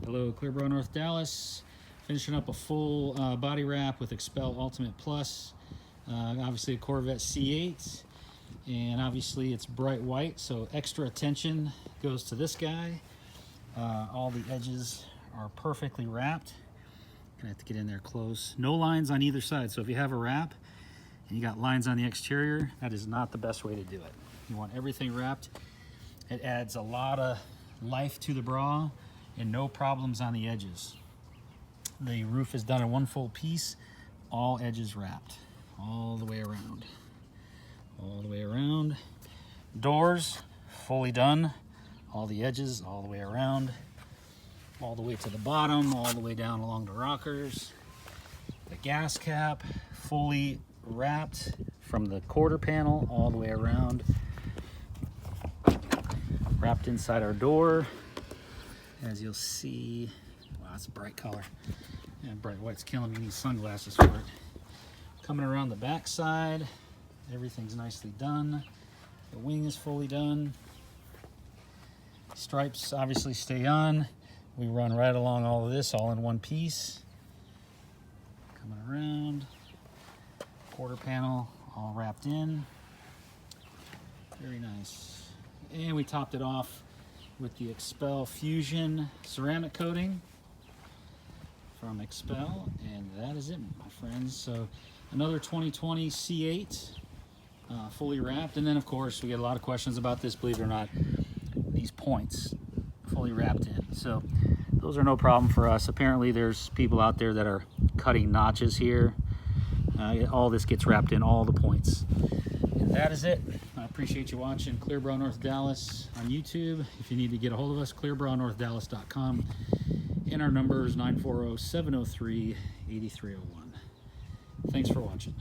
Hello, Clearborough, North Dallas. Finishing up a full body wrap with XPEL Ultimate Plus. Obviously a Corvette C8, and obviously it's bright white, so extra attention goes to this guy. All the edges are perfectly wrapped. Gonna have to get in there close. No lines on either side, so if you have a wrap and you got lines on the exterior, that is not the best way to do it. You want everything wrapped. It adds a lot of life to the bra and no problems on the edges. The roof is done in one full piece, all edges wrapped, all the way around. All the way around. Doors, fully done. All the edges, all the way around. All the way to the bottom, all the way down along the rockers. The gas cap, fully wrapped from the quarter panel all the way around. Wrapped inside our door. As you'll see, wow, that's a bright color. Yeah, bright white's killing me. You need sunglasses for it. Coming around the back side, everything's nicely done. The wing is fully done. Stripes obviously stay on. We run right along all of this, all in one piece. Coming around, quarter panel all wrapped in. Very nice. And we topped it off with the XPEL Fusion ceramic coating from XPEL, and that is it, my friends. So another 2020 C8 fully wrapped, and then of course we get a lot of questions about this, believe it or not, these points fully wrapped in. So those are no problem for us. Apparently there's people out there that are cutting notches here. All this gets wrapped in, all the points. And that is it. I appreciate you watching Clearborough, North Dallas on YouTube. If you need to get a hold of us, clearboroughnorthdallas.com. And our number is 940-703-8301. Thanks for watching.